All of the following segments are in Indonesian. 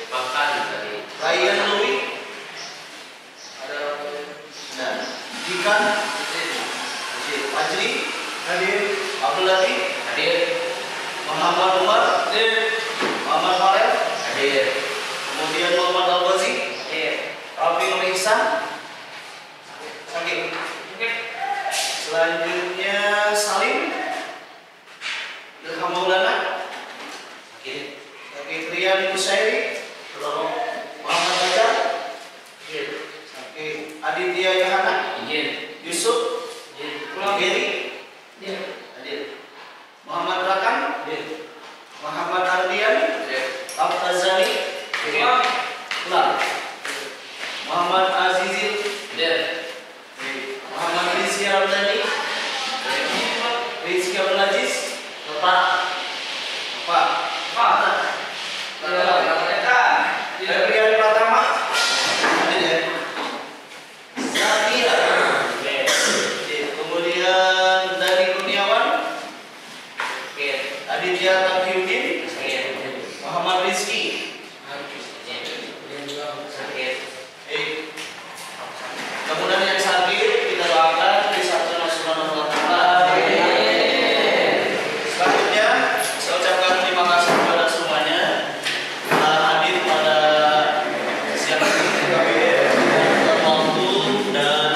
Makan tadi. Ryan Louis. Ada. Nah, Ikan. Fajri. Hadir. Abdul Latif. Hadir. Muhammad Umar. Hadir. Muhammad Farel. Hadir. Kemudian Muhammad Al-Ghazi. Hadir. Rafi Nur Ihsan. Sakit. Selanjutnya Salim. Ilham Maulana. Hadir. Sakit. Rian Kusairi. Muhammad Fajar. Hadir. Sakit. Aditya Yohana. Hadir. Yusuf. Hadir. Geri. Hadir. Hadir. Muhammad Rakan. Hadir. Muhammad Ardian. Hadir. Abtazali. Hadir. Pulang. Muhammad Azizil. Hadir. Muhammad Rizky Ramdhani. Rizky Abdul Aziz. Bapak. Pak. Febrian Pratama. Hadir ya. Satya. Kemudian Dani Kurniawan. Aditya Taqiyuddin. Muhammad Rizky. Mudah-mudahan yang sakit kita doakan disatukan Allah Subhanahu wa taala. Selanjutnya saya ucapkan terima kasih kepada semuanya telah hadir pada siang ini kami waktu dan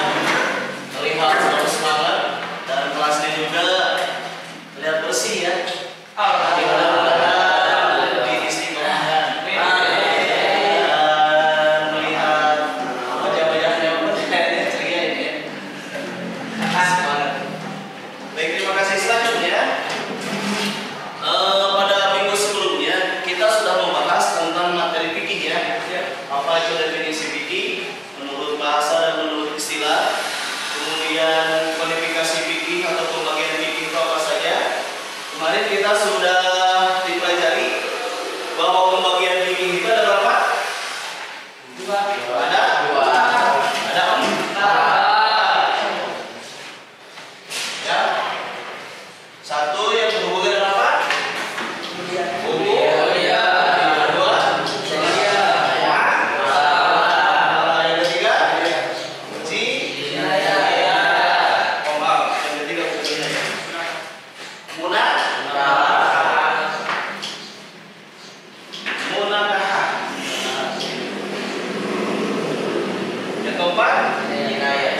terlihat selalu semangat dan kelasnya juga terlihat bersih ya. Mudah-mudahan diistiqomahkan dan melihat wajah-wajah yang kayaknya ceria ini ya. Semangat. Baik, terima kasih. Selanjutnya pada minggu sebelumnya kita sudah membahas tentang materi fikih ya. Apa itu definisi fikih menurut bahasa dan menurut istilah. Kemudian kualifikasi fikih atau pembagian fikih itu apa saja. Kemarin kita sudah dipelajari bahwa pembagian fikih itu ada berapa? Ada dua. Ada empat. Ya. Satu yang berhubungan dengan apa? Hukum. Yang kedua? Yang ketiga? Oh, maaf. Yang ketiga bukunya ya. Munakahah. Yang keempat? Jinayah.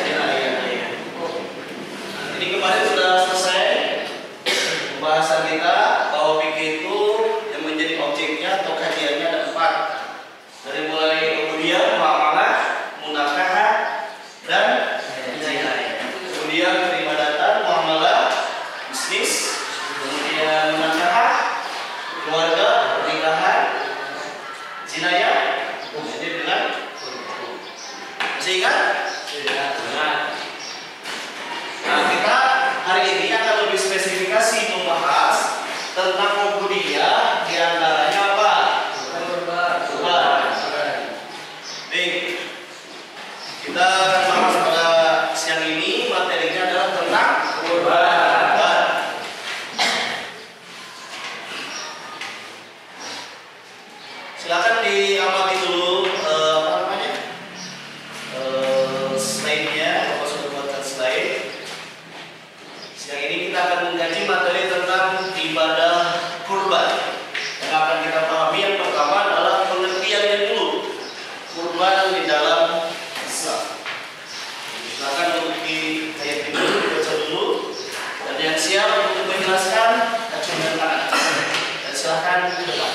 Ini kemarin sudah selesai pembahasan kita bahwa fikih itu yang menjadi objeknya atau kajiannya ada empat. Dari mulai kemudian muamalah, munakahah, dan jinayah. Kemudian peribadatan, muamalah, bisnis, kemudian munakahah, keluarga, pernikahan, jinayah, jadi dengan masih ingat? Nah, kita hari ini akan lebih spesifikasi membahas tentang ubudiyah, di antaranya apa? Kurban. Baik. Kita akan bahas pada siang ini materinya adalah tentang kurban. Silakan diamati dulu apa namanya? Slide-nya, Bapak sudah buatkan slide. Siang ini kita akan mengkaji materi tentang ibadah kurban. Yang akan kita pahami yang pertama adalah pengertiannya dulu. Kurban di dalam Islam. Silakan untuk di ayat ini dibaca dulu. Dan yang siap untuk menjelaskan acungkan tangan. Dan silakan ke depan.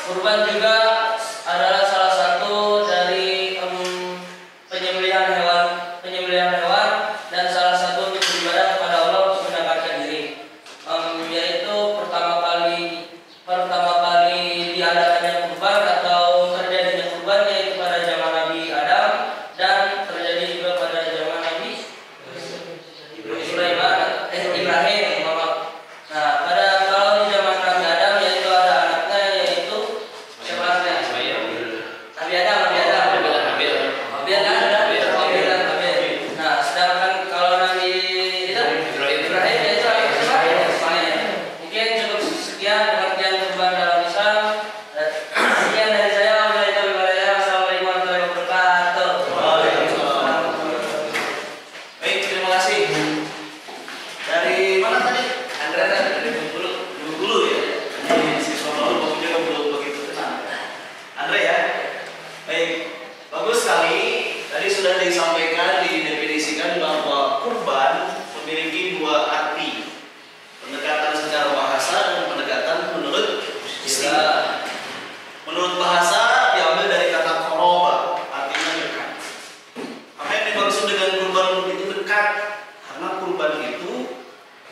kurban juga adalah salah satu dari penyembelihan hewan dan salah satu untuk beribadah kepada Allah untuk mendapatkan diri. Yaitu pertama kali diadakannya kurban atau terjadinya kurban yaitu pada zaman Nabi Adam dan terjadi juga pada zaman Nabi Ibrahim. Nah, kalau di zaman Nabi Adam yaitu ada anaknya yaitu siapa namanya? Nabi Adam. Nah, sedangkan kalau Nabi itu Ibrahim yaitu Ismail. Mungkin cukup sekian pengertian kurban dalam Islam. Sekian dari saya. Assalamualaikum warahmatullahi wabarakatuh. Baik, terima kasih. Dari mana tadi? Andra dari dulu ya. Ini siswa baru juga belum begitu kenal. Andra ya. Baik, bagus sekali. Tadi sudah disampaikan, didefinisikan bahwa kurban memiliki dua arti. Pendekatan secara bahasa dan pendekatan menurut istilah. Menurut bahasa diambil dari kata koroba, artinya dekat. Apa yang dimaksud dengan kurban itu dekat? Karena kurban itu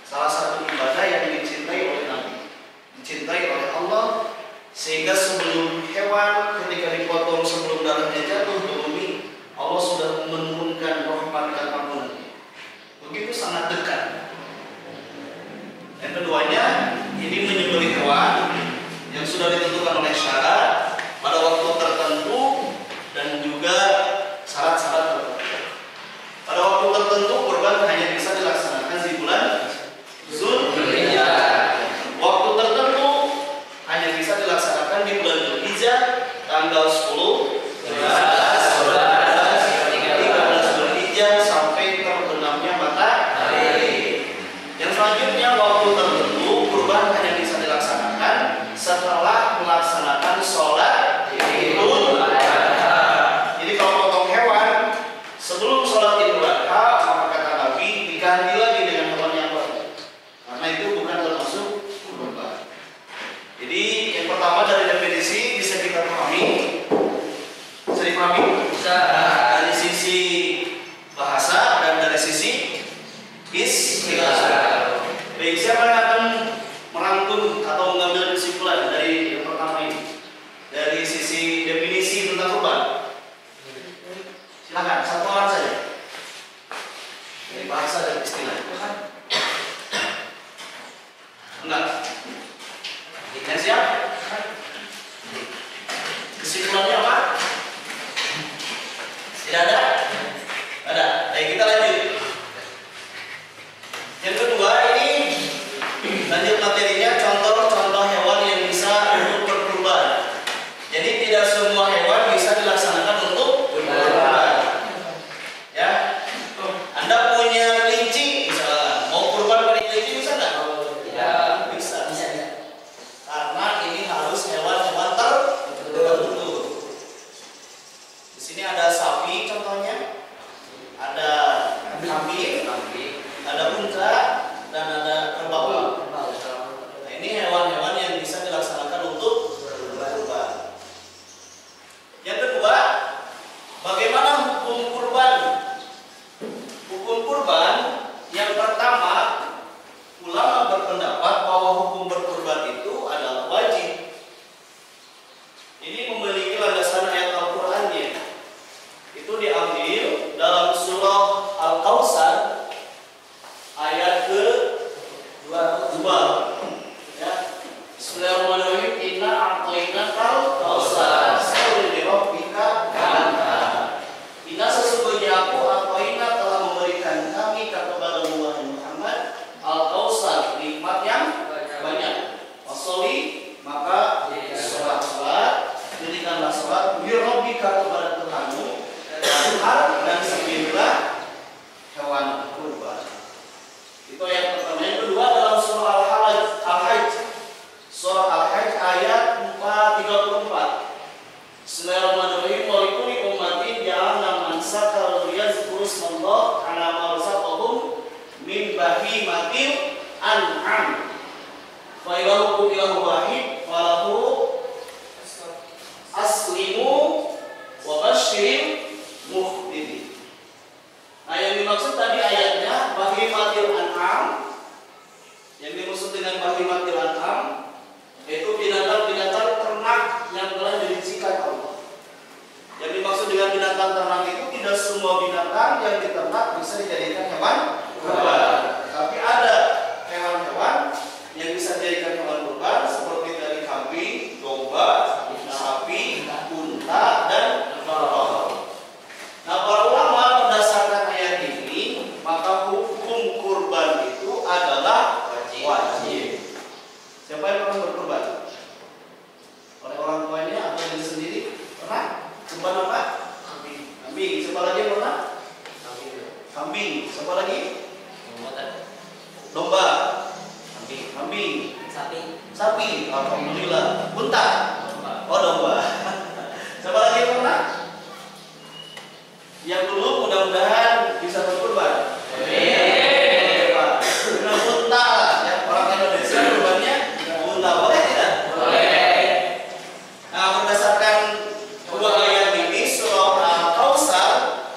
salah satu ibadah yang dicintai oleh Nabi, dicintai oleh Allah, sehingga sebelum hewan ketika dipotong sebelum darahnya jatuh ke bumi, Allah sudah menurunkan rahmat dan ampunannya. Begitu sangat dekat. Yang keduanya, ini menyembelih hewan yang sudah ditentukan oleh syarat pada waktu tertentu dan juga syarat-syarat tertentu. Pada waktu tertentu kurban hanya bisa dilaksanakan di bulan Zulhijjah. Waktu tertentu hanya bisa dilaksanakan di bulan Zulhijjah tanggal 10, 13 Zulhijjah sampai terbenamnya matahari. Yang selanjutnya waktu tertentu kurban hanya bisa dilaksanakan setelah melaksanakan sholat Idul Adha. Jadi kalau potong hewan sebelum sholat Idul Adha, maka kata Nabi diganti lagi dengan hewan yang baru, karena itu bukan termasuk kurban. Jadi yang pertama dari definisi bisa kita pahami, bisa dipahami dari sisi bahasa dan dari sisi istilah. Baik, siapa yang akan merangkum atau mengambil kesimpulan dari yang pertama ini? Dari sisi definisi tentang kurban. Silakan, satu orang saja. Dari bahasa dan istilah. Enggak. Yang siap? Kesimpulannya apa? Tidak ada? Ada. Baik, kita lanjut. Yang kedua ini lanjut materinya, contoh-contoh hewan yang bisa untuk berkurban. Jadi tidak semua hewan bisa dilaksanakan untuk berkurban. Ya, Anda punya kelinci, misalnya mau kurban pada kelinci bisa nggak? Ya, bisa. Karena ini harus hewan-hewan tertentu. Di sini ada sapi contohnya, ada kambing, ada unta, dan ada kerbau. Nah, ini hewan-hewan yang bisa dilaksanakan untuk kurban. Yang kedua, bagaimana hukum kurban? Hukum kurban yang pertama, ulama berpendapat bahwa hukum berkurban itu adalah wajib. Ini memiliki landasan ayat Al-Qur'annya. Itu diambil dalam surah Al-Kautsar ayat ke-2. Ya. Bismillahirrahmanirrahim. Inna a'tainakal kautsar. Shalli li rabbika wanhar. Inna sesungguhnya aku a'taina telah memberikan kami kepada Muhammad Al-Kautsar, nikmat yang banyak. Wasoli, maka sholat, dirikanlah sholat li rabbika kepada Tuhanmu, dan sembelihlah hewan kurban. Itu yang pertama. Yang kedua dalam surah Al-Hajj, surah Al-Hajj ayat 434. Bismillahirrahmanirrahim. Wa likulli ummatin ja'alna mansaka liyadhkuru ismallahi 'ala ma razaqahum min bahimatil an'am. Fa ilahukum ilahu wahid wa lahu yang diternak bisa dijadikan hewan kurban. Tapi ada hewan-hewan yang bisa dijadikan hewan kurban seperti dari kambing, domba, sapi, unta, dan kerbau. Nah, para ulama berdasarkan ayat ini, maka hukum kurban itu adalah wajib. Siapa yang pernah berkurban? Oleh orang tuanya atau diri sendiri? Pernah? Kurban apa? Kambing. Siapa lagi yang pernah? Kambing. Siapa lagi? Domba. Kambing. Sapi. Alhamdulillah. Unta. Oh, domba. Siapa lagi yang pernah? Yang dulu mudah-mudahan bisa berkurban. Dengan unta lah, ya. Orang Indonesia kurbannya unta, boleh tidak? Boleh. Nah, berdasarkan dua ayat ini, surah Al-Kautsar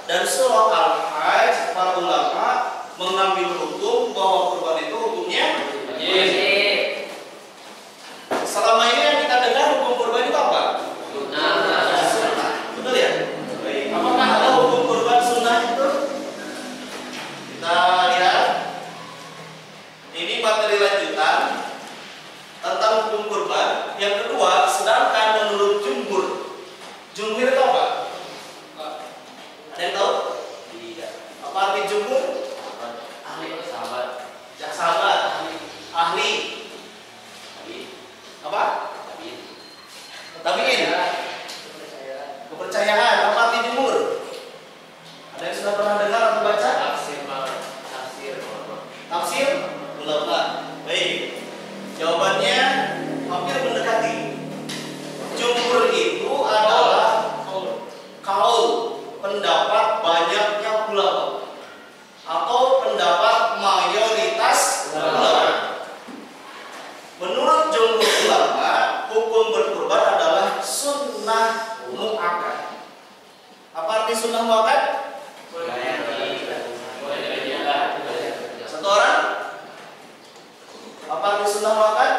dan surah Al-Hajj, para ulama mengambil hukum bahwa kurban itu hukumnya Wajib. selama ini yang kita dengar hukum kurban itu apa? Sunnah. Betul ya? Baik. Apakah ada hukum kurban sunnah itu? Kita lihat. Ini materi lanjutan tentang hukum kurban. Yang kedua, sedangkan menurut jumhur itu apa? Ada yang tahu? Apa arti jumhur? Sahabat. Ahli. Apa? Tabiin. Kepercayaan. Apa arti jumhur? Ada yang sudah pernah dengar atau baca? Tafsir ulama. Baik. Jawabannya hampir mendekati. Jumhur itu adalah kaul, pendapat banyaknya ulama atau pendapat mayoritas ulama. Menurut jumhur ulama, hukum berkurban adalah sunnah muakkad. Apa arti sunnah muakkad? Satu orang? Apa arti sunnah muakkad?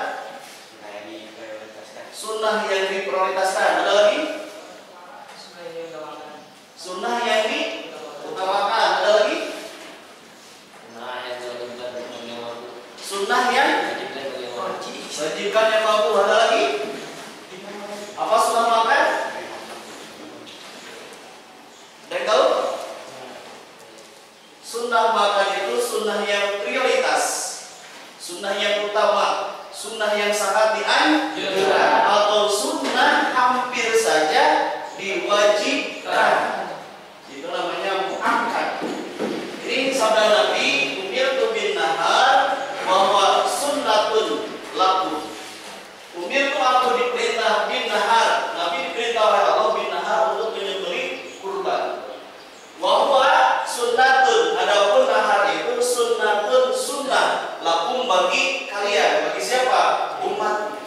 Sunnah yang diprioritaskan. Ada lagi? Sunnah yang diutamakan. Ada lagi? Sunnah yang wajibkan yang mampu. Ada lagi? Apa sunnah muakkad? Ada yang tahu? Sunnah muakkad itu sunnah yang prioritas, sunnah yang utama, sunnah yang sangat dianjurkan, atau sunnah hampir saja diwajibkan. Itu namanya muakkad. Ini sabda Nabi, umirtu bin nahar bahwa sunnatun lakum. Umirtu, aku diperintah bin nahar. Nabi diperintah oleh Allah bin nahar untuk menyembelih kurban. Bahwa sunnatun, adapun nahar itu sunnatun, sunnah lakum bagi kalian. Bagi siapa? Umat.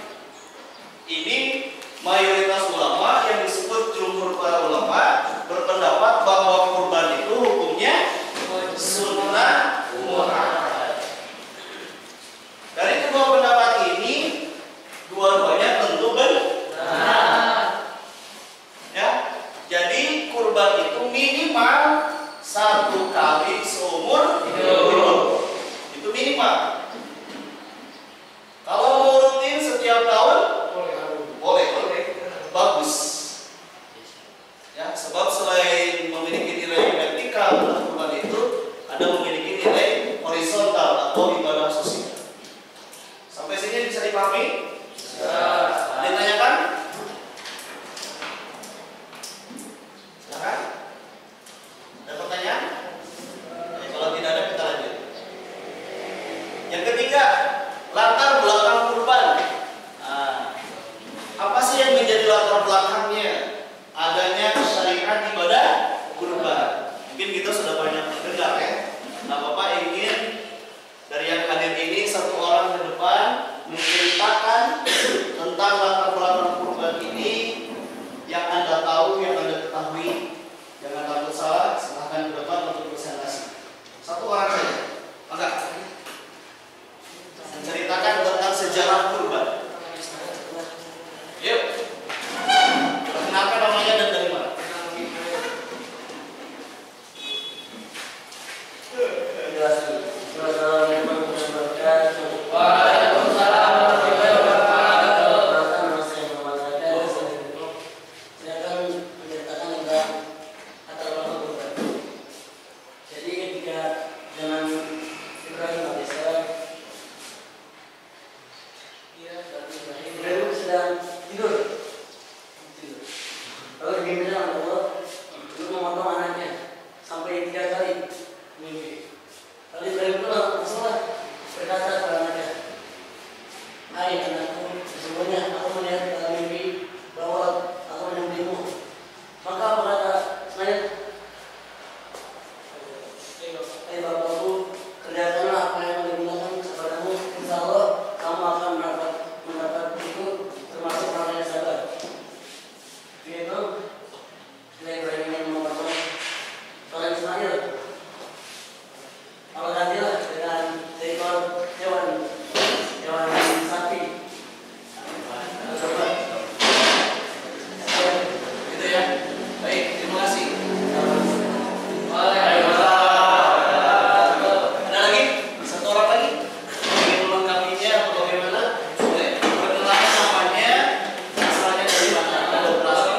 Ini mayoritas ulama yang disebut jumhur para ulama berpendapat bahwa kurban itu hukumnya sunnah muakkad. Dari kedua pendapat ini, dua-duanya tentu benar. Ya, jadi kurban itu minimal 1 kali seumur hidup. Itu minimal. Kalau mau rutin setiap tahun, boleh. Bagus. Ya, sebab selain memiliki nilai etika Lalu diminta oleh Allah untuk memotong anaknya sampai 3 kali mimpi. Lalu Ibrahim pun langsung berkata kepada anaknya, "Hai anakku, sesungguhnya aku melihat dalam mimpi bahwa aku menyembelihmu." Maka berkata Ismail, "Hai bapakku, kerjakanlah apa yang digunakan kepadamu. Insya Allah kamu akan mendapat itu, termasuk orang yang sabar." Yaitu Ibrahim ingin memotong orang Ismail. Allah gantilah dengan seekor hewan sapi. Coba. Gitu ya. Baik, terima kasih. Ada lagi? Satu orang lagi? Ingin melengkapinya atau bagaimana? Boleh. Perkenalan namanya, asalnya dari mana? Ada operasi.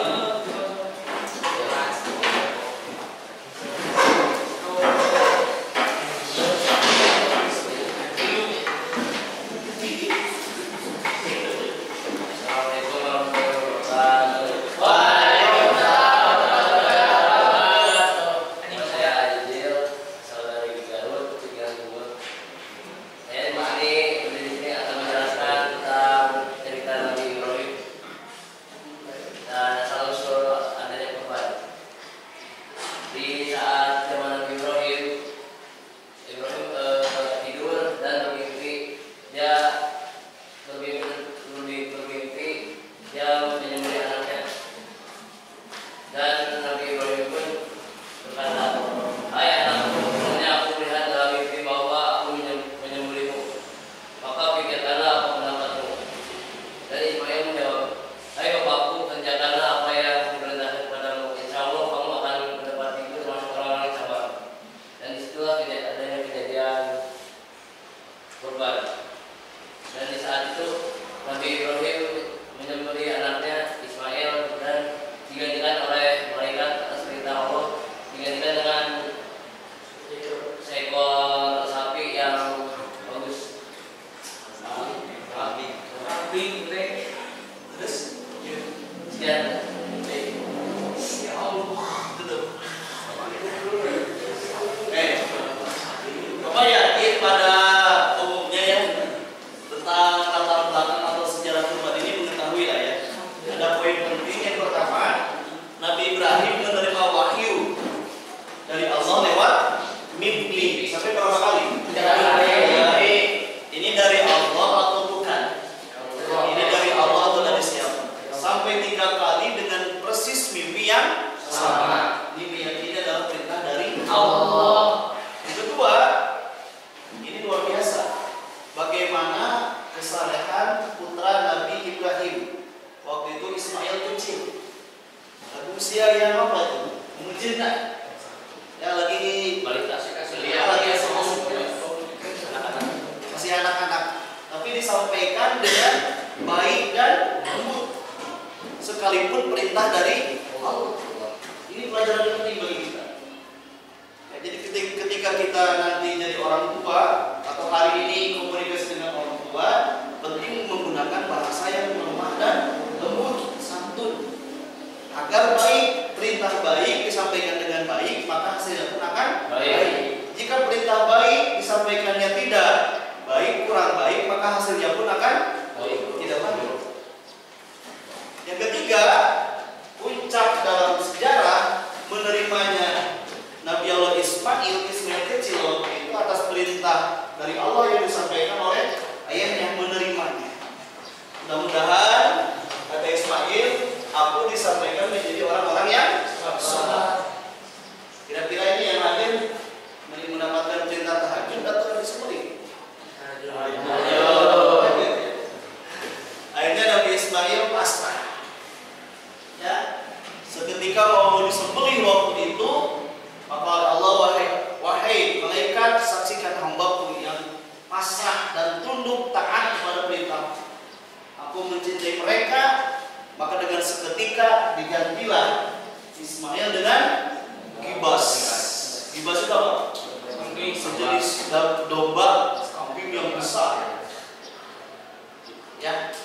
Ya,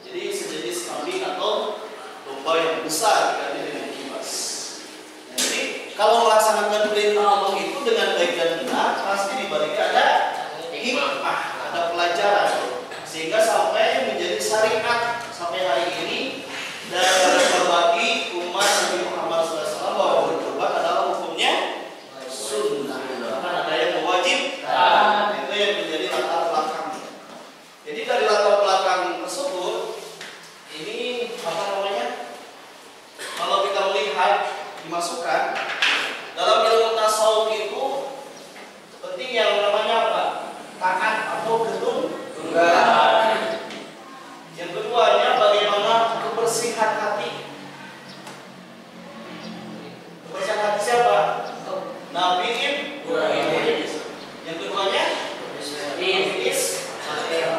jadi sejenis kambing atau domba. kerbau yang besar diganti dengan kipas. Jadi kalau melaksanakan perintah Allah itu dengan baik dan benar, pasti dibaliknya ada hikmah, ada pelajaran, sehingga sampai menjadi syariat sampai hari ini dan berbagi umat Nabi Muhammad SAW bahwa berkurban adalah hukumnya sunnah, bahkan ada yang mewajibkan. Itu yang menjadi latar belakang. Jadi dari latar belakang tersebut, ini apa namanya? Kalau kita melihat dimasukkan dalam ilmu tasawuf itu penting yang namanya apa? Taat atau tunggal. Yang keduanya bagaimana kebersihan hati. Kebersihan hati siapa? Nabi Ibrahim. Yang keduanya Ismail.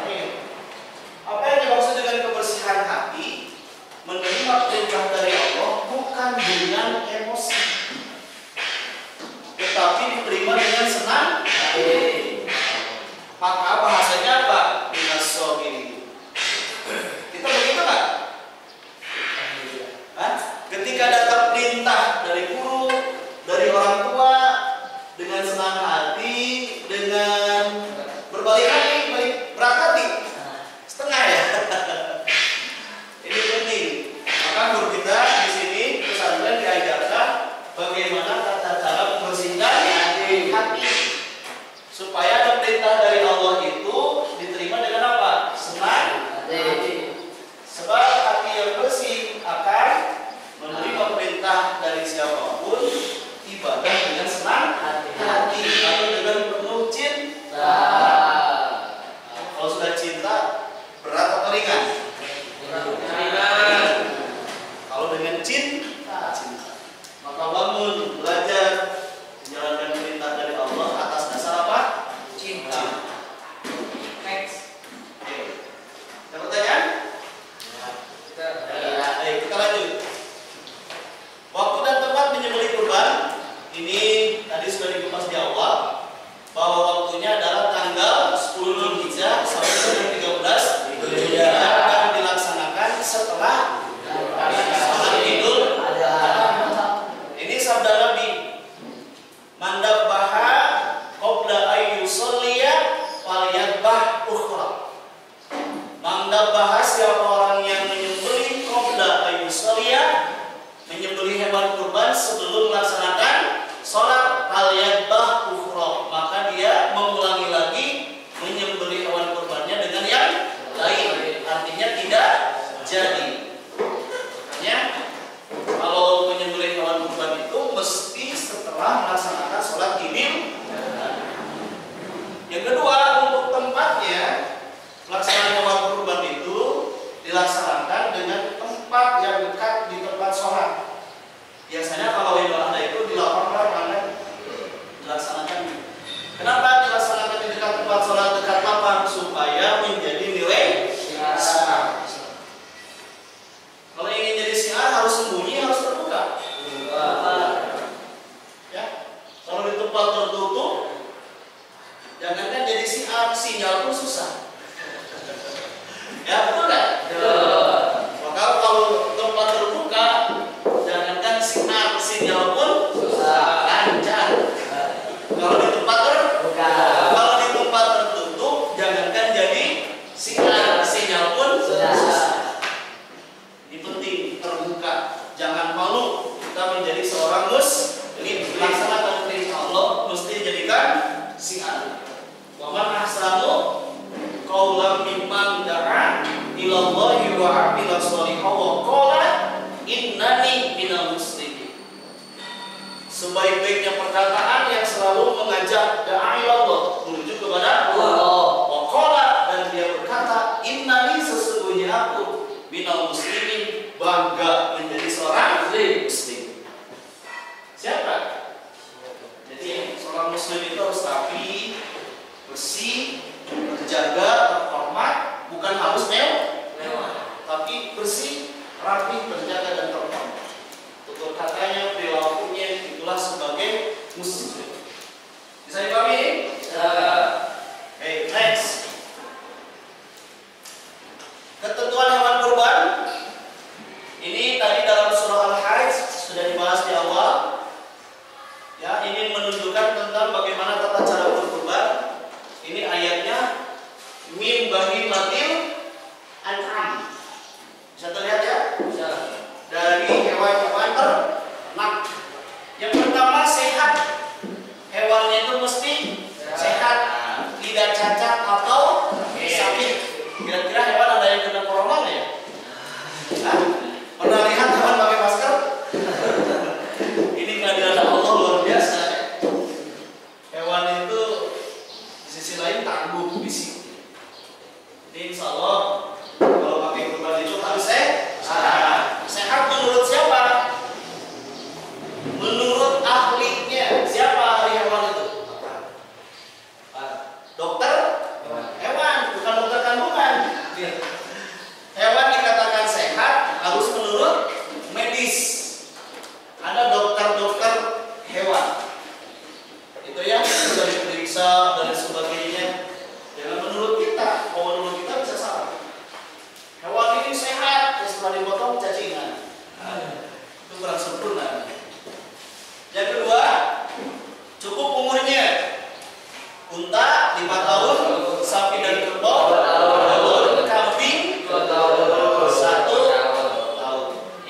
Apa yang dimaksud dengan kebersihan hati? Menerima perintah dari Allah bukan dengan emosi, tetapi diterima dengan senang hati. Maka bahasanya apa? Minasobirin. Kita begitu nggak? Ketika datang perintah dari guru, dari orang tua, dengan senang hati, dengan berbalik hati, berakati, setengah ya. Ini penting. Maka guru kita di sini pesantren diajarkan bagaimana tata cara membersihkan hati, supaya ada perintah dari Allah itu diterima dengan apa? Senang hati. Sebab hati yang bersih akan menerima perintah dari siapapun, ibadah dengan senang hati atau dengan penuh cinta. Kalau sudah cinta, berat atau ringan? Ringan. Kalau dengan cinta. Maka bangun, belajar, menjalankan perintah dari Allah atas dasar apa? Cinta. Next. Oke. Ada pertanyaan? Baik, kita lanjut. Waktu dan tempat menyembelih kurban ini tadi sudah dikupas di awal, bahwa waktunya adalah tanggal 10 Zulhijjah sampai dengan 13 Zulhijjah dan dilaksanakan setelah sholat Idul Adha. Ini sabda Nabi, "Mandabbaha qabla ayyusalliya falyadbah ukhra." Mandabbaha, siapa orang yang menyembelih qabla ayyusalliya, menyembelih hewan kurban sebelum melaksanakan sholat, falyadbah ukhra, maka dia mengulangi lagi menyembelih hewan kurbannya dengan yang lain, artinya tidak jadi. Makanya kalau menyembelih hewan kurban itu mesti setelah melaksanakan sholat Idul Adha. Yang kedua, untuk tempatnya, pelaksanaan hewan kurban itu dilaksanakan dengan tempat yang dekat di tempat sholat. Biasanya kalau Idul Adha itu di lapangan dilaksanakan. Kenapa dilaksanakan di dekat tempat sholat, dekat lapang? Supaya menjadi nilai syiar. Kalau ingin jadi syiar harus sembunyi, harus terbuka. Ya, kalau di tempat tertutup, jangankan jadi syiar, sinyal pun susah. Ya, betul nggak? Maka kalau tempat terbuka, jangankan sinyal pun lancar. Kalau di tempat terbuka, kalau di tempat tertutup, jangankan jadi sinyal pun susah. Ini penting, terbuka. Jangan malu kita menjadi seorang muslim. Melaksanakan perintah Allah mesti dijadikan syiar. Wa man ahsanu qaulan mimman da'a ila Allahi wa 'amila shalihan wa qala innani minal muslimin. Sebaik-baiknya perkataan yang selalu mengajak da'a ila Allah, menuju kepada Allah. Wa qala, dan dia berkata, innani, sesungguhnya aku minal muslimin, bangga menjadi seorang muslim. Siapa? Jadi seorang muslim itu harus rapi, bersih, terjaga, terhormat, bukan harus mewah, tapi bersih, rapi, terjaga dan terhormat. Tutur katanya, perilakunya, itulah sebagai muslim. Bisa dipahami? Next. Ketentuan hewan kurban ini tadi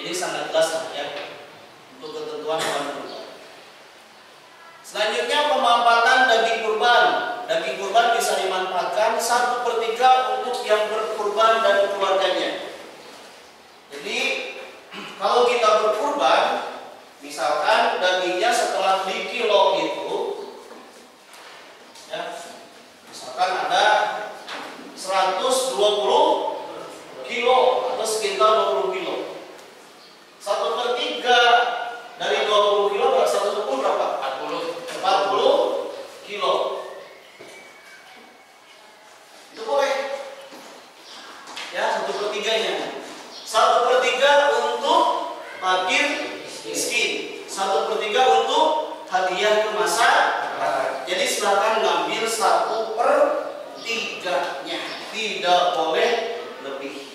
Jadi sangat jelas lah ya untuk ketentuan hewan kurban. Selanjutnya pemanfaatan daging kurban. Daging kurban bisa dimanfaatkan 1/3 untuk yang berkurban dan keluarganya. Jadi kalau kita berkurban, misalkan dagingnya setelah dikilo itu, ya, misalkan ada 120 kilo atau sekitar 20 kilo. 1/3 dari 20 kilo berarti 1/10 berapa? 40 kilo. Itu boleh. Ya, 1/3-nya. 1/3 untuk fakir miskin, 1/3 untuk hadiah ke masyarakat. Jadi silakan ngambil 1/3-nya, tidak boleh lebih.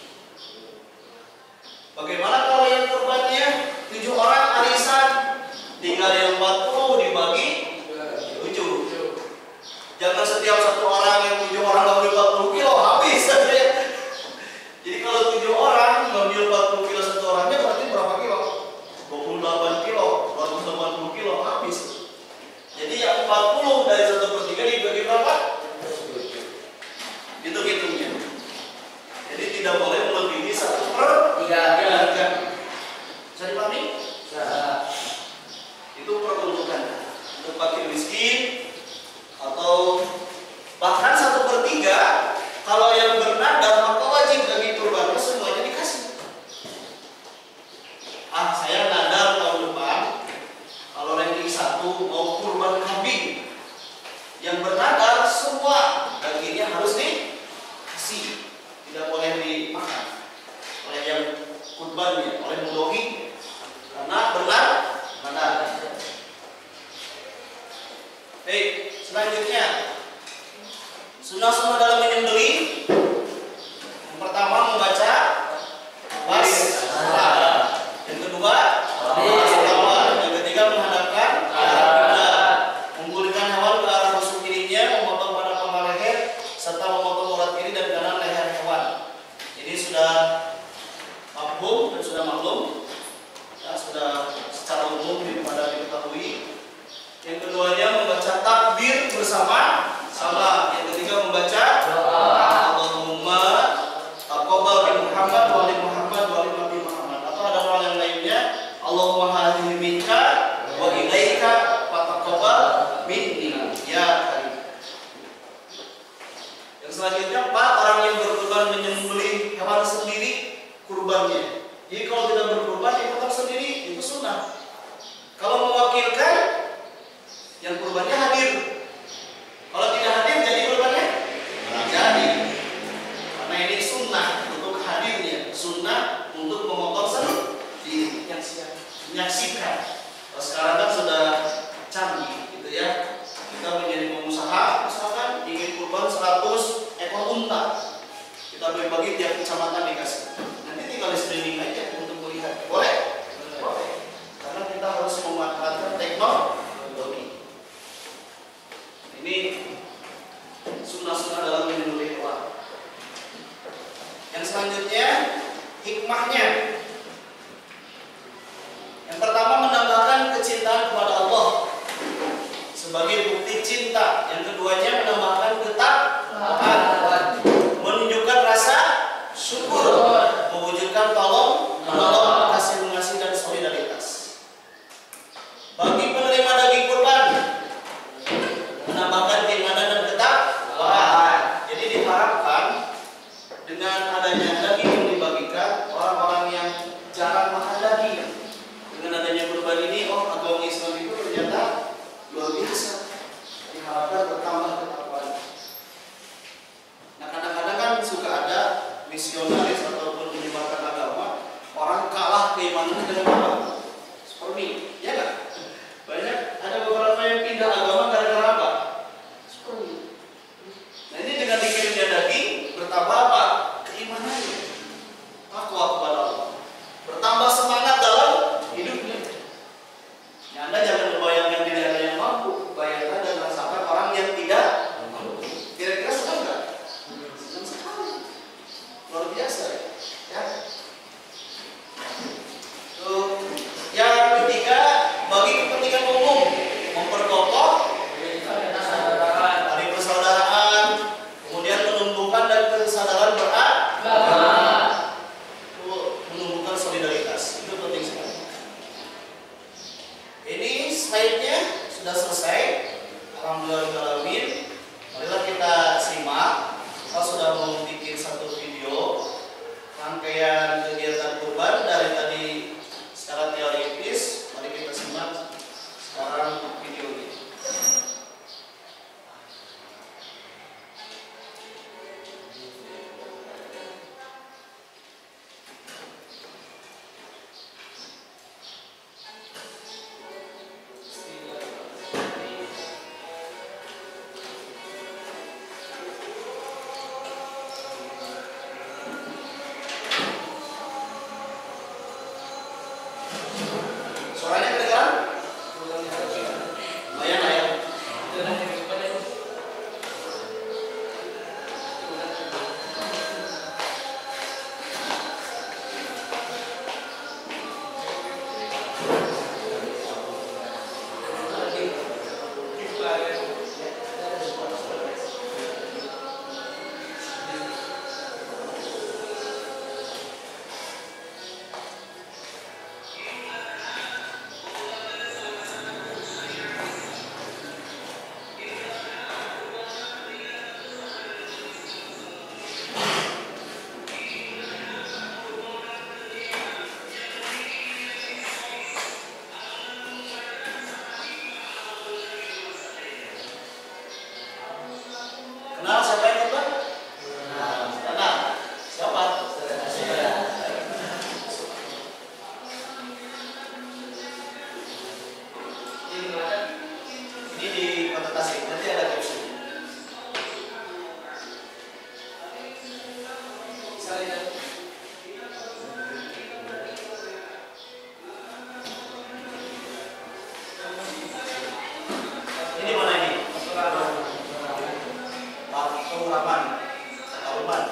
Bagaimana kalau yang kurbannya 7 orang arisan, tinggal yang 40 dibagi 7. Jangan setiap satu orang yang 7 orang ngambil 40 kilo habis. Jadi kalau 7 orang ngambil 40 kilo satu orangnya berarti berapa kilo? 28 kilo, 280 kilo habis. Jadi yang 40 dari 1/3 dibagi berapa? Itu hitungnya. Jadi tidak boleh melebihi 1/3. Bisa dipahami? Itu peruntukan untuk fakir miskin atau bahkan 1/3 kalau yang bernadar maka wajib daging kurbannya semuanya dikasih. Saya nadar tahun depan kalau ranking 1 mau kurban kambing, yang bernadar semua dagingnya harus dikasih, tidak boleh dimakan oleh yang kurbannya, oleh mudohi, karena bernadar. Selanjutnya sunnah-sunnah dalam menyembelih. Yang pertama membaca basmalah. Yang kedua selawat. Yang ketiga menghadapkan kiblat, menggulingkan hewan ke arah musuh kirinya, memotong pada pangkal leher serta memotong urat kiri dan kanan leher hewan. Ini sudah mafhum dan sudah maklum, ya, sudah secara umum pada diketahui. Yang keduanya membaca takbir bersama-sama. Yang ketiga membaca doa. Allahumma taqabbal min Muhammad wa li Muhammad wa li Nabi Muhammad. Atau ada hal yang lainnya, Allahumma hadhihi minka wa ilaika wa taqabbal minni ya karim. Yang selanjutnya 4 orang yang berkurban menyembelih hewan sendiri kurbannya. Jadi kalau kita berkurban dipotong sendiri itu sunnah. Kalau mewakilkan yang kurbannya hadir. Kalau tidak hadir jadi kurbannya jadi. Karena ini sunnah untuk hadirnya, sunnah untuk memotong sendiri, menyaksikan. Kalau sekarang kan sudah canggih gitu ya. Kita menjadi pengusaha, misalkan ingin kurban 100 ekor unta, kita bagi-bagi tiap kecamatan dikasih. Nanti tinggal di streaming aja untuk melihat. Boleh? Boleh. Karena kita harus memanfaatkan teknologi. Ini sunnah-sunnah dalam menyembelih hewan. Yang selanjutnya hikmahnya. Yang pertama menambahkan kecintaan kepada Allah sebagai bukti cinta. Yang keduanya menambahkan ketakwaan, menunjukkan rasa syukur, mewujudkan tolong menolong, kasih mengasihi dan solidaritas. Bagi penerima daging kurban menambahkan keimanan dan ketakwaan. Jadi diharapkan dengan adanya daging yang dibagikan, orang-orang yang jarang makan daging, dengan adanya kurban ini, agama Islam itu ternyata luar biasa. Diharapkan bertambah ketakwaan. Nah, kadang-kadang kan suka ada misionaris ataupun menyebarkan agama, orang kalah keimanan dengan agama. Seperti ya nggak? Banyak ada beberapa yang pindah agama gara-gara apa? Seperti. Nah, ini dengan dikirimnya daging bertambah apa? Keimanannya, takwa kepada Allah, bertambah semangat dalam hidupnya. Ya, Anda jangan membayangkan diri Anda yang mampu, bayangkan slide-nya sudah selesai. Alhamdulillah. Marilah kita simak. Kita sudah membuat satu video rangkaian kegiatan kurban dari tadi secara teoritis. Mari kita simak sekarang videonya. Suaranya kedengaran? Lumayan lah ya. Kenal siapa yang kurban? Kenal. Siapa? Ini di Kota Tasik. Nanti ada caption. Ini mana ini? Pengurapan Taruman.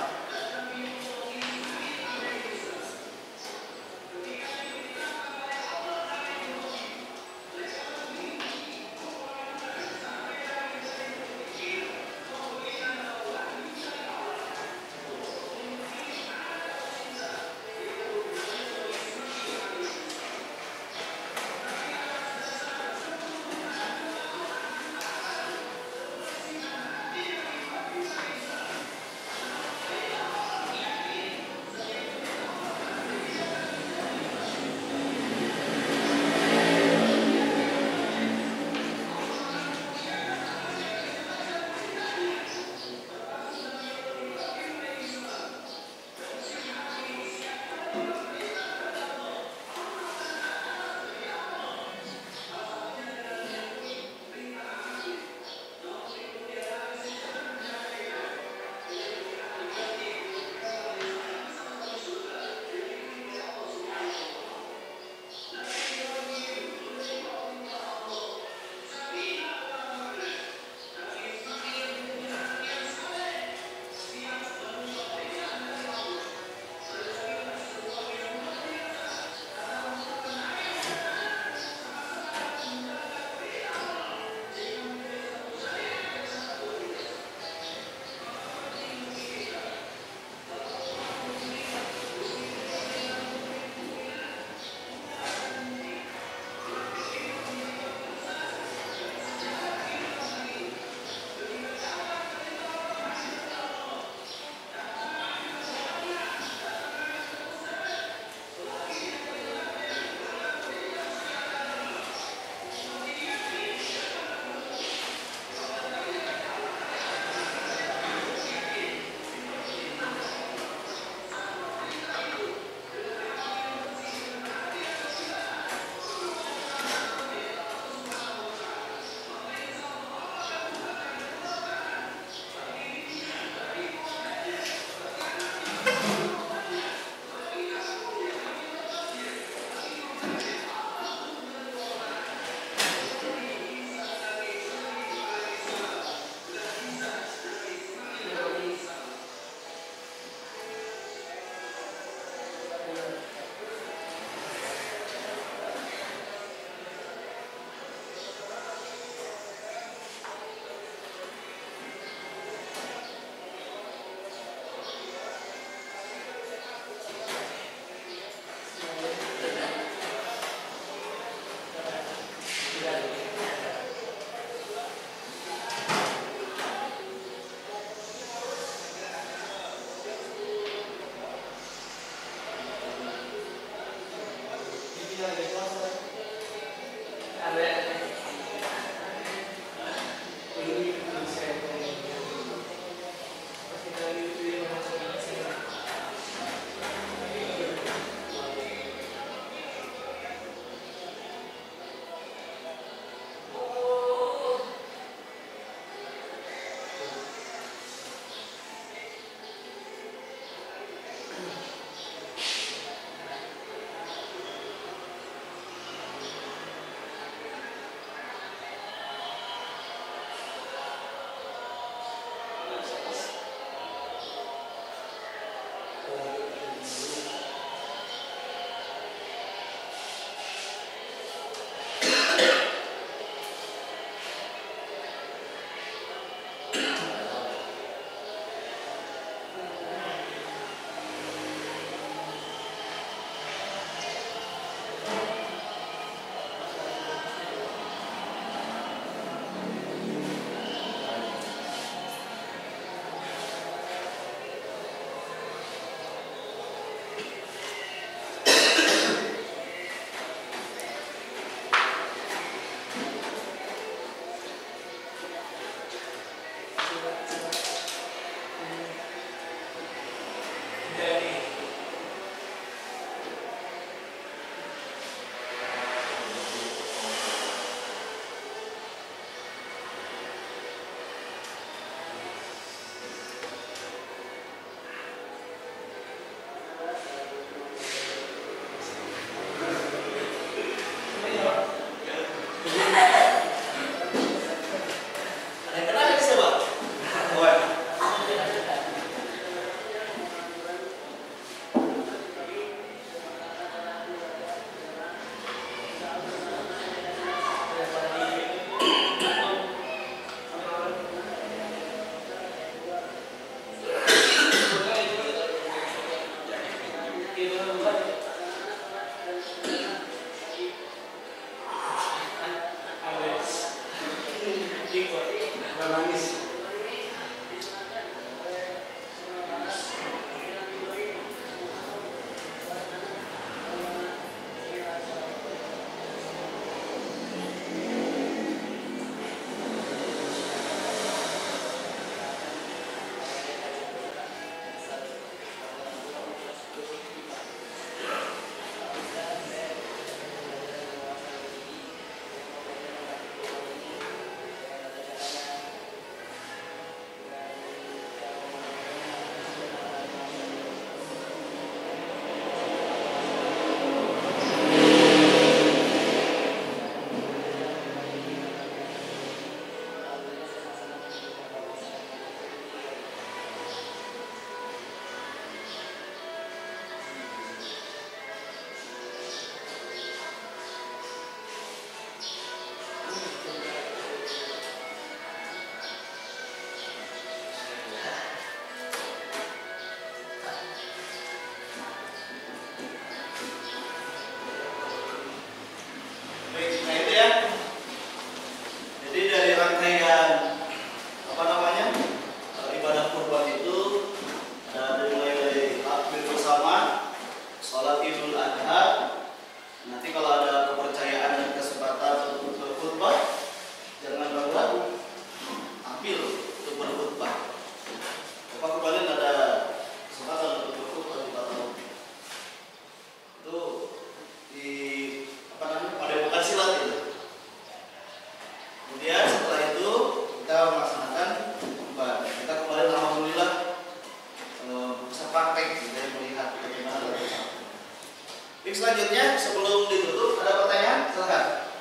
sebelum ditutup ada pertanyaan? Silakan.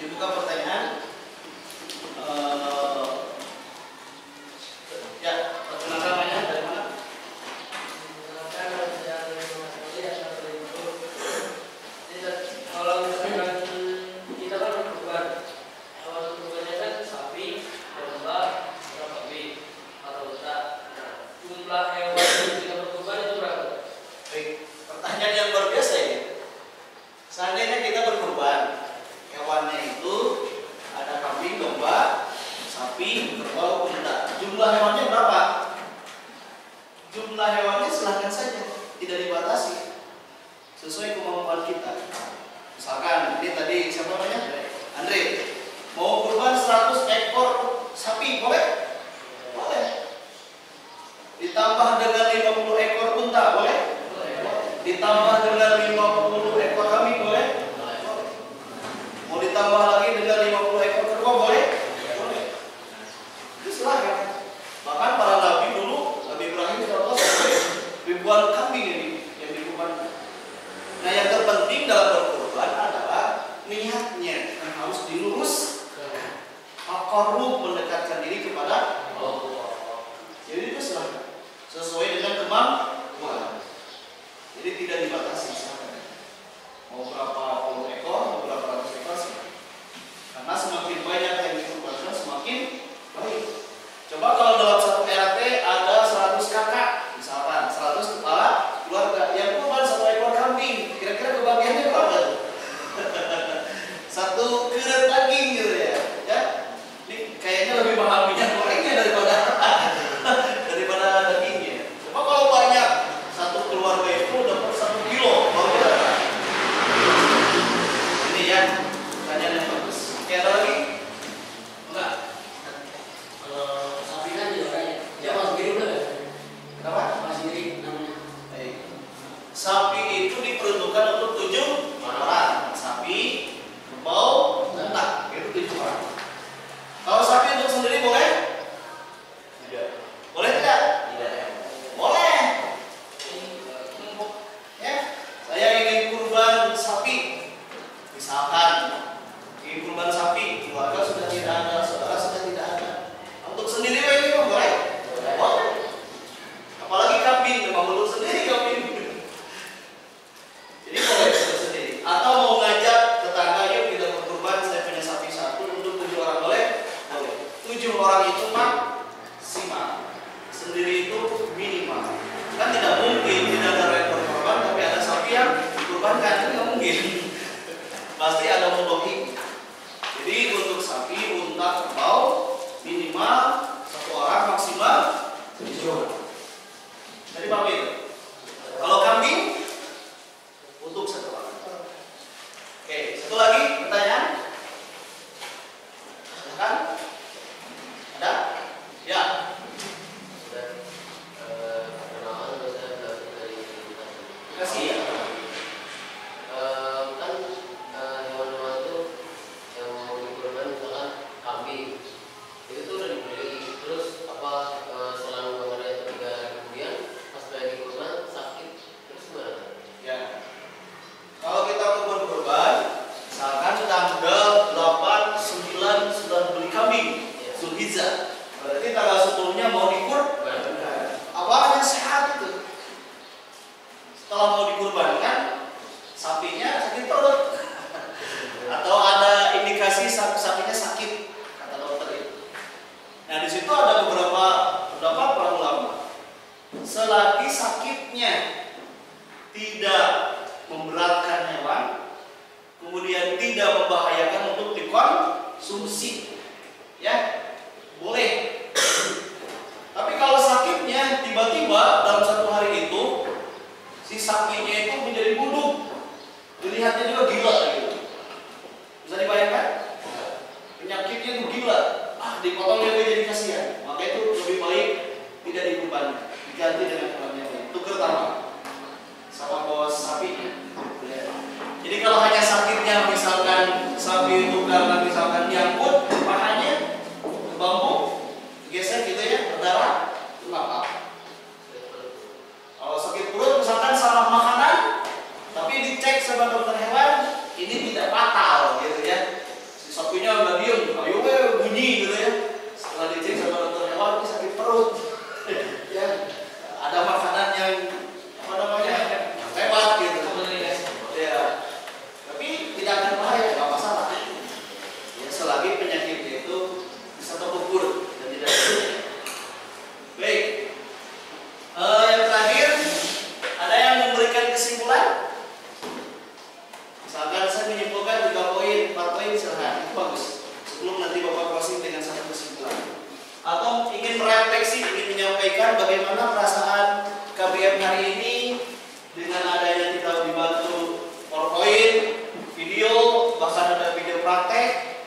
Dibuka pertanyaan. Ya, perkenalkan namanya dari mana? Kalau misalkan kita kan berkurban, hewan kurbannya kan sapi, domba, atau kambing, atau unta. Nah, jumlah hewan yang kita berkurban itu berapa? Baik, pertanyaan yang luar biasa ya. Seandainya kita berkurban, hewannya itu ada kambing, domba, sapi, kerbau, unta. Jumlah hewannya berapa? Jumlah hewannya silahkan saja, tidak dibatasi, sesuai kemampuan kita. Misalkan ini tadi siapa namanya? Andre. Mau kurban 100 ekor sapi, boleh? Boleh. Ditambah dengan 50 ekor unta, boleh? Ditambah dengan 50 ekor kambing, boleh? Mau ditambah lagi dengan 50 ekor kerbau, boleh? Boleh. Itu silahkan. Bahkan para nabi dulu, Nabi Ibrahim contoh ribuan kambing ini yang dikurbankan. Nah, yang terpenting dalam berkurban adalah niatnya yang harus dilurus, taqarrub, mendekatkan diri kepada Allah. Jadi itu silahkan sesuai dengan kemampuan. Jadi tidak dibatasi silahkan. Mau berapa puluh ekor, mau berapa ratus ekor, karena semakin banyak yang dikurbankan semakin baik. Coba kalau dalam satu RT ada 100 kakak, misalkan 100 kepala keluarga yang kurban 1 ekor kambing, kira-kira kebagiannya berapa? Satu keret daging gitu ya. Ya, ini kayaknya lebih mahal minyak gorengnya daripada dagingnya. Coba kalau banyak, satu keluarga itu dapat 1 kilo, baru berapa? Ini ya, pertanyaan yang bagus. Oke, ada lagi? Enggak. Kalau sapi kan juga banyak. Dia masuk diri udah ya? Kenapa? Masih diri namanya. Baik. Sapi itu diperuntukkan untuk 7 orang. Sapi, kerbau, unta, itu 7 orang. Kalau sapi untuk sendiri boleh? Tidak. Boleh tidak? Tidak. Boleh. Ya, saya ingin kurban sapi. Misalkan ingin kurban sapi, keluarga sudah tidak ada, saudara sudah tidak ada. Untuk sendiri ini boleh? Boleh. Apalagi kambing, memang untuk sendiri kambing. Jadi boleh untuk sendiri. Atau mau ngajak tetangga, yuk kita berkurban, saya punya sapi 1 untuk 7 orang, boleh? Boleh. 7 orang itu maksimal. Sendiri itu minimal. Kan tidak mungkin tidak ada rekor korban tapi ada sapi yang dikurbankan, itu nggak mungkin. Pasti ada mudhohi. Jadi untuk sapi, unta, kerbau minimal 1 orang, maksimal 7 orang. Jadi Pak Mir, kalau kambing untuk 1 orang. Oke, satu lagi pertanyaan. Silakan. Ada? Ya. Terima kasih ya. Hewan-hewan itu yang mau dikurban misalkan kambing itu tuh udah dibeli, terus selang beberapa hari atau 3 hari kemudian pas pengen dikurban sakit, terus gimana? Ya. Kalau kita mau berkurban, misalkan tanggal 8, 9 sudah beli kambing, Zulhijjah. Berarti tanggal 10-nya mau dikurban. Awalnya sehat itu. Setelah mau dikurbankan, sapinya sakit perut. Atau ada indikasi sapinya sakit, kata dokter itu. Nah, di situ ada beberapa pendapat para ulama. Selagi sakitnya tidak memberatkan hewan, kemudian tidak membahayakan untuk dikonsumsi, ya boleh. Tapi kalau sakitnya tiba-tiba dalam 1 hari itu si sapinya itu menjadi buduk, dilihatnya juga gila gitu. Bisa dibayangkan? Penyakitnya itu gila. Dipotongnya jadi kasihan. Maka itu lebih baik tidak dikurban, diganti dengan hewan yang lain. Tukar tambah sama bos sapinya. Jadi kalau hanya sakitnya misalkan sapi itu karena misalkan nyangkut pahanya ke bambu, geser gitu ya, berdarah, itu nggak apa-apa. Kalau sakit perut misalkan salah makanan, tapi dicek sama dokter ini tidak fatal gitu ya. Si sapinya nggak diem, ayo bunyi gitu ya. Setelah dicek sama dokter hewan, ini sakit perut. Ya, ada makanan yang apa namanya yang lewat gitu. Ya, tapi tidak akan bahaya, nggak masalah. Ya, selagi penyakitnya itu bisa terukur dan tidak. Baik. Yang terakhir, ada yang memberikan kesimpulan? Misalkan saya menyimpulkan 3 poin, 4 poin, silahkan, itu bagus. Sebelum nanti Bapak closing dengan satu kesimpulan. Atau ingin merefleksi, ingin menyampaikan bagaimana perasaan KBM hari ini dengan adanya kita dibantu PowerPoint, video, bahkan ada video praktek.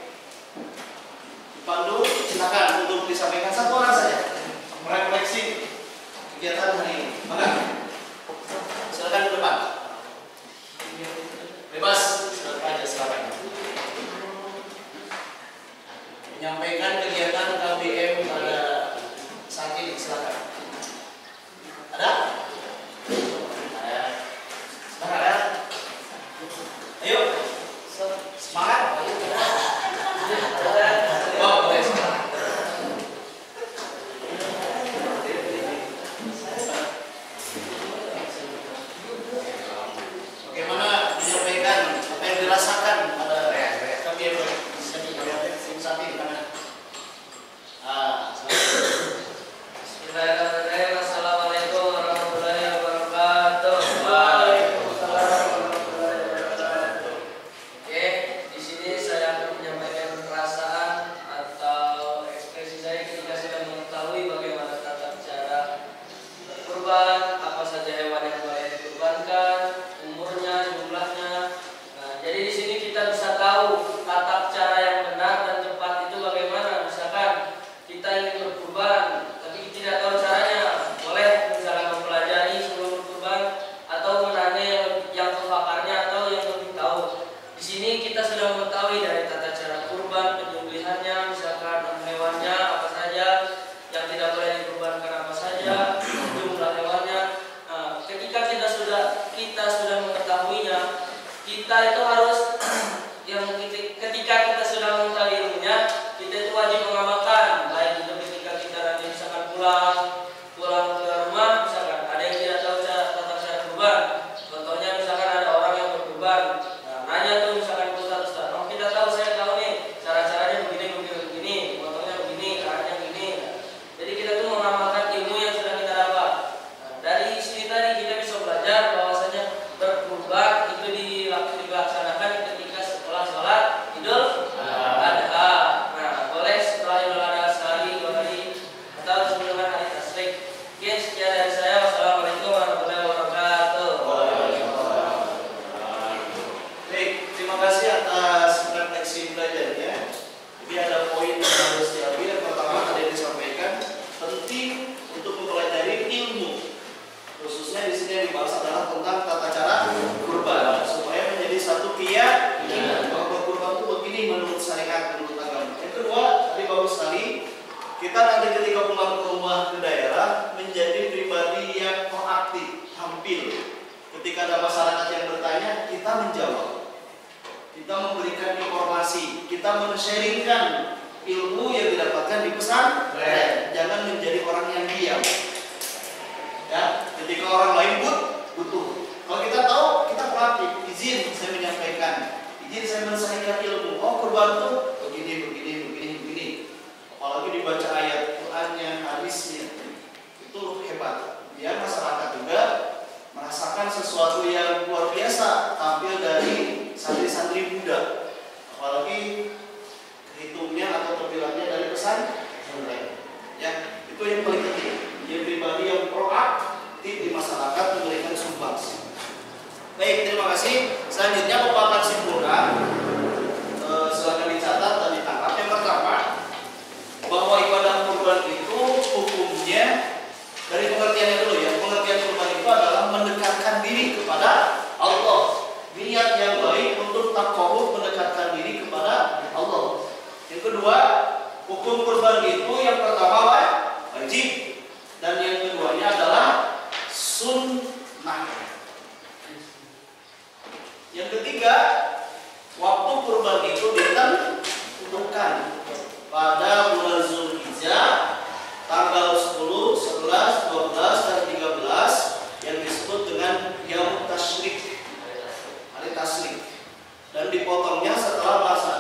Pandu, silakan untuk disampaikan satu orang saja. Merefleksi kegiatan hari ini. Maka silakan ke depan. Bebas, silakan. Menyampaikan kegiatan KBM pada saat ini, silakan. Ada? Ada. Silakan ada. Ayo. Semangat. Oh, boleh. Bagaimana menyampaikan apa yang dirasakan pada KBM saat ini? Bismillahirrahmanirrahim. Assalamualaikum warahmatullahi wabarakatuh. Waalaikumsalam warahmatullahi wabarakatuh. Oke, di sini saya akan menyampaikan perasaan atau ekspresi saya ketika sudah mengetahui bagaimana tata cara berkurban, apa saja hewan yang boleh dikurbankan, umurnya, jumlahnya. Nah, jadi di sini kita bisa tahu tata cara yang benar dan tepat itu bagaimana. Misalkan kita ingin berkurban, tapi tidak tahu caranya, boleh misalkan mempelajari sebelum berkurban atau menanya yang kepakarnya atau yang lebih tahu. Di sini kita sudah mengetahui dari tata cara kurban, penyembelihannya, misalkan hewannya apa saja, yang tidak boleh dikurbankan apa saja, jumlah hewannya. Nah, ketika kita sudah mengetahuinya, kita itu harus ketika kita sudah mengetahui ilmunya, kita itu wajib mengamalkan. Baik itu ketika kita nanti misalkan pulang ke rumah, misalkan ada yang tidak tahu tata cara kurban. Contohnya misalkan ada orang yang berkurban, nah, nanya tuh misalkan ke ustaz, oh kita tahu, saya tahu nih cara-caranya begini, contohnya begini, caranya begini. Jadi kita tuh mengamalkan ilmu yang sudah kita dapat. Nah, dari sini tadi kita bisa belajar bahwasanya berkurban itu dilaksanakan ketika setelah sholat Idul Adha. Nah, boleh setelah Idul Adha sehari, 2 hari, atau sebelum hari tasrik. Oke, sekian dari saya. Wassalamualaikum warahmatullahi wabarakatuh. Baik, terima kasih atas refleksi belajarnya. Jadi ada poin yang harus diambil. Yang pertama tadi disampaikan penting untuk mempelajari ilmu. Khususnya di sini yang dibahas adalah tentang tata cara kurban supaya menjadi satu keyakinan bahwa kurban itu begini menurut syariat, menurut agama. Yang kedua, tadi bagus sekali, kita nanti ketika pulang ke rumah ke daerah menjadi pribadi yang proaktif, tampil. Ketika ada masyarakat yang bertanya, kita menjawab. Kita memberikan informasi, kita men-sharingkan ilmu yang didapatkan di pesantren. Jangan menjadi orang yang diam. Ya, ketika orang lain butuh. Kalau kita tahu, kita proaktif. Izin saya menyampaikan, izin saya menyampaikan ilmu. Oh, kurban itu begini. Apalagi dibaca ayat Qurannya, hadisnya, itu hebat. Biar masyarakat juga merasakan sesuatu yang luar biasa tampil dari santri-santri muda. Apalagi hitungnya atau terbilangnya dari pesantren. Ya, itu yang paling penting. Dia pribadi yang proaktif di masyarakat memberikan sumbangsi. Baik, terima kasih. Selanjutnya Bapak akan simpulkan. Silakan dicatat dan ditangkap. Yang pertama, bahwa ibadah kurban itu hukumnya dari pengertiannya dulu ya. Pengertian kurban itu adalah mendekatkan diri kepada Allah. Niat yang baik untuk taqarrub, mendekatkan diri kepada Allah. Yang kedua, hukum kurban itu yang pertama wajib. Dan yang keduanya adalah sunnah. Yang ketiga, Waktu kurban itu ditentukan pada bulan Zulhijjah tanggal 10, 11, 12, dan 13 yang disebut dengan Yaum Tasyrik, hari Tasyrik, dan dipotongnya setelah masa